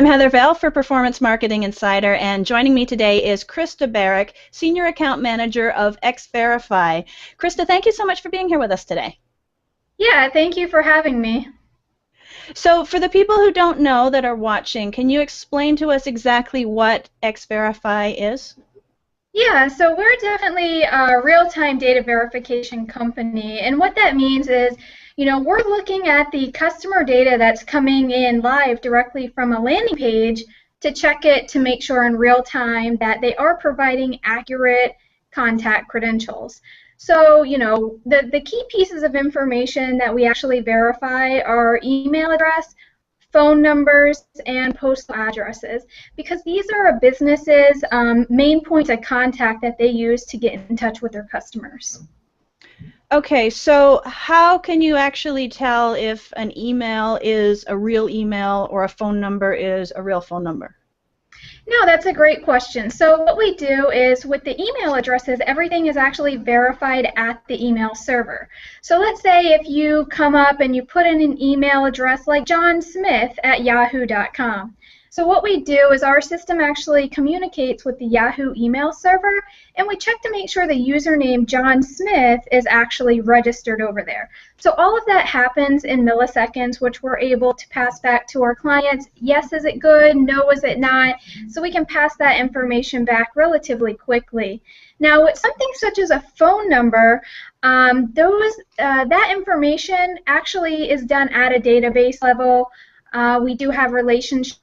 I'm Heather Vale for Performance Marketing Insider, and joining me today is Krista Barrack, Senior Account Manager of XVerify. Krista, thank you so much for being here with us today. Yeah, thank you for having me. So for the people who don't know that are watching, can you explain to us exactly what XVerify is? Yeah, so we're definitely a real-time data verification company, and what that means is, we're looking at the customer data that's coming in live directly from a landing page to check it to make sure in real time that they are providing accurate contact credentials. So, the key pieces of information that we actually verify are email address, phone numbers, and postal addresses, because these are a business's main points of contact that they use to get in touch with their customers. Okay, so how can you actually tell if an email is a real email or a phone number is a real phone number? No, that's a great question. So what we do is with the email addresses, everything is actually verified at the email server. So let's say if you come up and you put in an email address like johnsmith@yahoo.com. So what we do is our system actually communicates with the Yahoo email server, and we check to make sure the username John Smith is actually registered over there. So all of that happens in milliseconds, which we're able to pass back to our clients. Yes, is it good? No, is it not? So we can pass that information back relatively quickly. Now, with something such as a phone number, that information actually is done at a database level. We do have relationships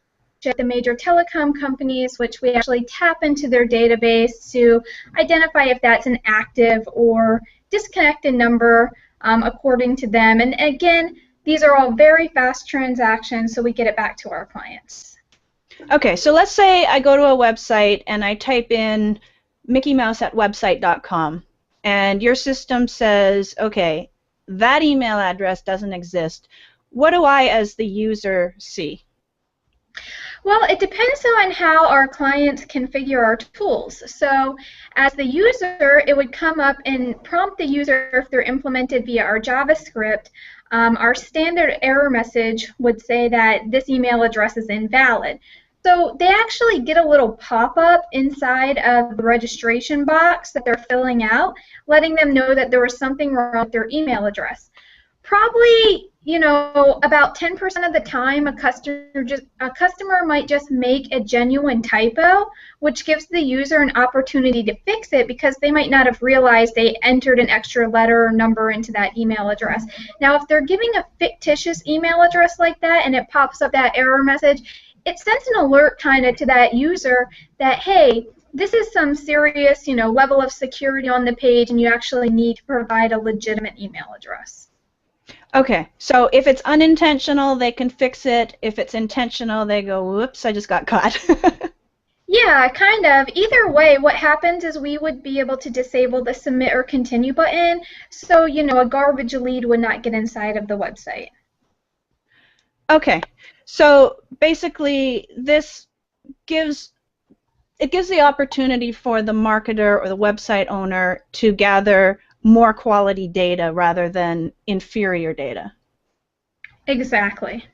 with the major telecom companies, which we actually tap into their database to identify if that's an active or disconnected number according to them. And again, these are all very fast transactions, so we get it back to our clients. Okay, so let's say I go to a website and I type in mickeymouse@website.com, and your system says, okay, that email address doesn't exist. What do I, as the user, see? Well, it depends on how our clients configure our tools. So as the user, it would come up and prompt the user if they're implemented via our JavaScript. Our standard error message would say that this email address is invalid. So they actually get a little pop-up inside of the registration box that they're filling out, letting them know that there was something wrong with their email address. Probably, about 10% of the time, a customer might just make a genuine typo, which gives the user an opportunity to fix it because they might not have realized they entered an extra letter or number into that email address. Now, if they're giving a fictitious email address like that and it pops up that error message, it sends an alert kind of to that user that, hey, this is some serious, level of security on the page, and you actually need to provide a legitimate email address. Okay, so if it's unintentional, they can fix it. If it's intentional, they go, whoops, I just got caught. Yeah, kind of. Either way, what happens is we would be able to disable the submit or continue button, so, a garbage lead would not get inside of the website. Okay, so basically this gives the opportunity for the marketer or the website owner to gather more quality data rather than inferior data. Exactly.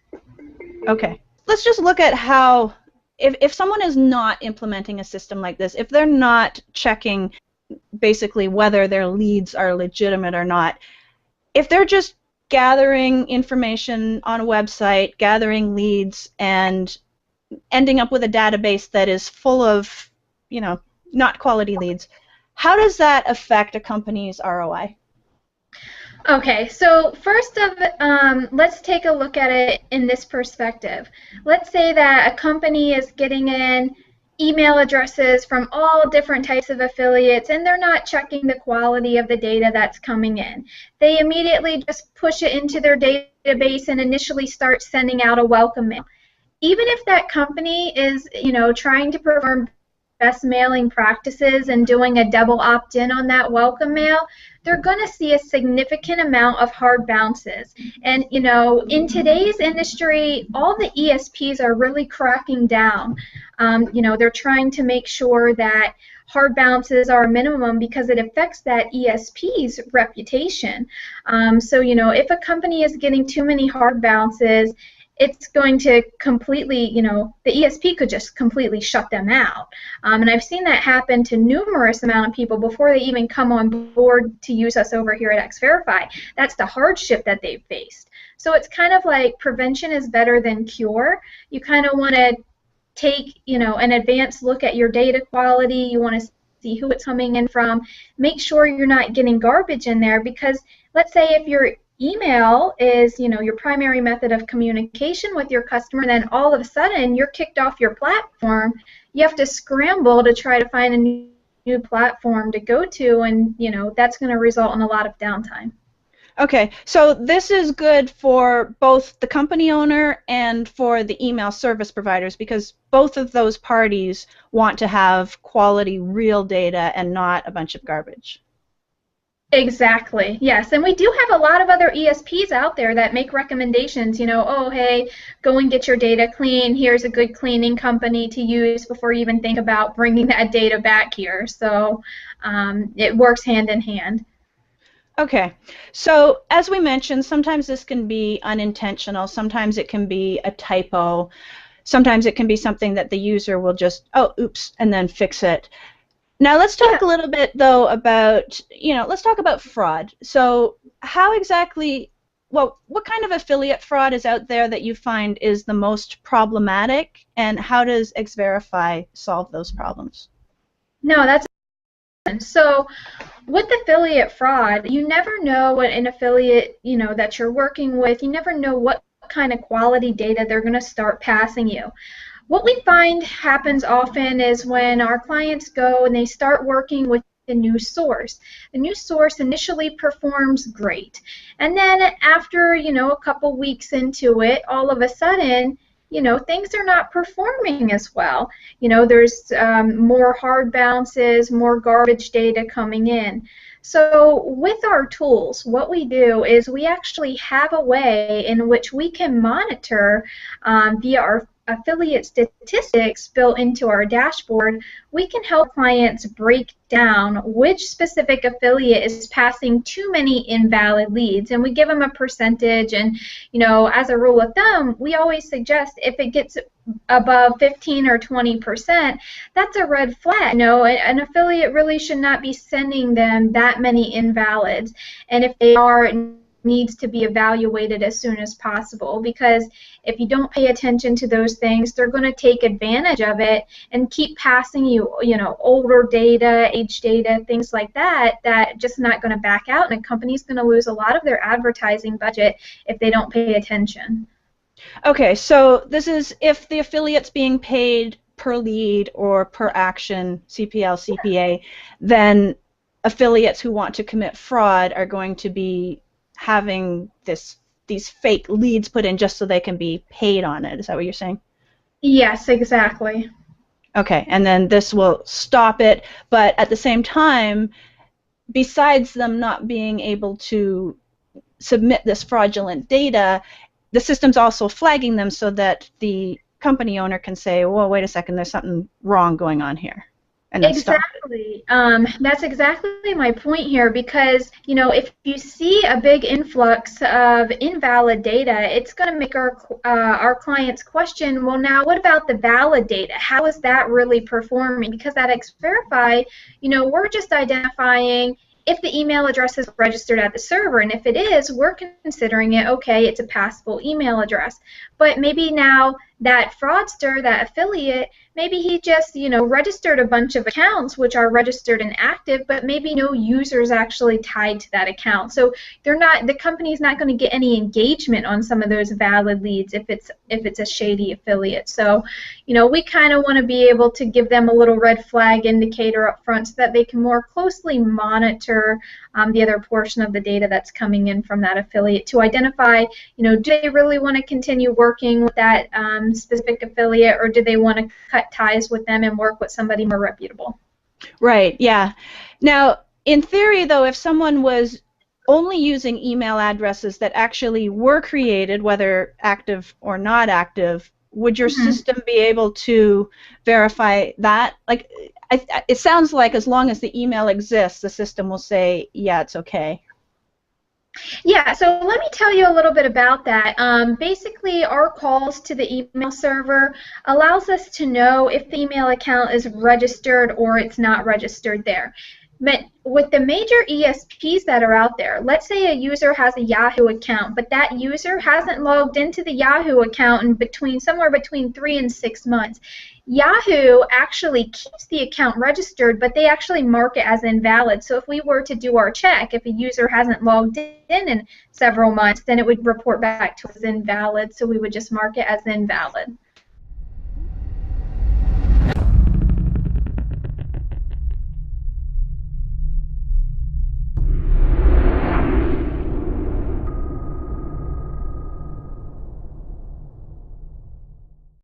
Okay. Let's just look at how, if someone is not implementing a system like this, if they're not checking basically whether their leads are legitimate or not, if they're just gathering information on a website, gathering leads, and ending up with a database that is full of, not quality leads, how does that affect a company's ROI? Okay, so first let's take a look at it in this perspective. Let's say that a company is getting in email addresses from all different types of affiliates, and they're not checking the quality of the data that's coming in. They immediately just push it into their database and initially start sending out a welcome mail. Even if that company is, trying to perform best mailing practices and doing a double opt-in on that welcome mail, they're going to see a significant amount of hard bounces. And, in today's industry, all the ESPs are really cracking down. They're trying to make sure that hard bounces are a minimum because it affects that ESP's reputation. So, if a company is getting too many hard bounces, it's going to completely, the ESP could just completely shut them out. And I've seen that happen to numerous amount of people before they even come on board to use us over here at XVerify. That's the hardship that they've faced. So it's kind of like prevention is better than cure. You kind of want to take, an advanced look at your data quality. You want to see who it's coming in from. Make sure you're not getting garbage in there, because let's say if your email is, your primary method of communication with your customer, and then all of a sudden you're kicked off your platform, you have to scramble to try to find a new platform to go to, and that's going to result in a lot of downtime. Okay, so this is good for both the company owner and for the email service providers, because both of those parties want to have quality, real data and not a bunch of garbage. Exactly, yes. And we do have a lot of other ESPs out there that make recommendations, oh, hey, go and get your data clean. Here's a good cleaning company to use before you even think about bringing that data back here. So it works hand in hand. Okay, so as we mentioned, sometimes this can be unintentional, sometimes it can be a typo, sometimes it can be something that the user will just, oh, oops, and then fix it. Now let's talk a little bit, though, about, let's talk about fraud. So how exactly, well, what kind of affiliate fraud is out there that you find is the most problematic, and how does XVerify solve those problems? No, that's so with affiliate fraud, you never know what an affiliate, that you're working with, you never know what kind of quality data they're going to start passing you. What we find happens often is when our clients go and they start working with a new source. The new source initially performs great, and then after, a couple weeks into it, all of a sudden, things are not performing as well. There's more hard bounces, more garbage data coming in. So with our tools, what we do is we actually have a way in which we can monitor via our affiliate statistics built into our dashboard. We can help clients break down which specific affiliate is passing too many invalid leads, and we give them a percentage. And as a rule of thumb, we always suggest if it gets above 15 or 20%, that's a red flag. An affiliate really should not be sending them that many invalids, and if they are, it needs to be evaluated as soon as possible, because if you don't pay attention to those things, they're going to take advantage of it and keep passing you, older data, age data, things like that, that just not going to back out, and a company's going to lose a lot of their advertising budget if they don't pay attention. Okay, so this is if the affiliate's being paid per lead or per action, CPL, CPA, then affiliates who want to commit fraud are going to be having these fake leads put in just so they can be paid on it. Is that what you're saying? Yes, exactly. Okay, and then this will stop it, but at the same time, besides them not being able to submit this fraudulent data, the system's also flagging them so that the company owner can say, well, wait a second, there's something wrong going on here. And then exactly. That's exactly my point here, because if you see a big influx of invalid data, it's going to make our clients question, well, now what about the valid data? How is that really performing? Because at XVerify, we're just identifying if the email address is registered at the server, and if it is, we're considering it, okay, it's a passable email address. But maybe now that fraudster, that affiliate, maybe he just, registered a bunch of accounts which are registered and active, but maybe no users actually tied to that account. So the company's not going to get any engagement on some of those valid leads if it's a shady affiliate. So, we kind of want to be able to give them a little red flag indicator up front so that they can more closely monitor the other portion of the data that's coming in from that affiliate to identify, do they really want to continue working with that specific affiliate, or do they want to cut ties with them and work with somebody more reputable? Right, yeah. Now, in theory, though, if someone was only using email addresses that actually were created, whether active or not active, would your system be able to verify that? Like, it sounds like as long as the email exists, the system will say, yeah, it's okay. Yeah, so let me tell you a little bit about that. Basically, our calls to the email server allows us to know if the email account is registered or it's not registered there. But with the major ESPs that are out there, let's say a user has a Yahoo account, but that user hasn't logged into the Yahoo account in somewhere between 3 and 6 months. Yahoo actually keeps the account registered, but they actually mark it as invalid. So if we were to do our check, if a user hasn't logged in several months, then it would report back to us as invalid. So we would just mark it as invalid.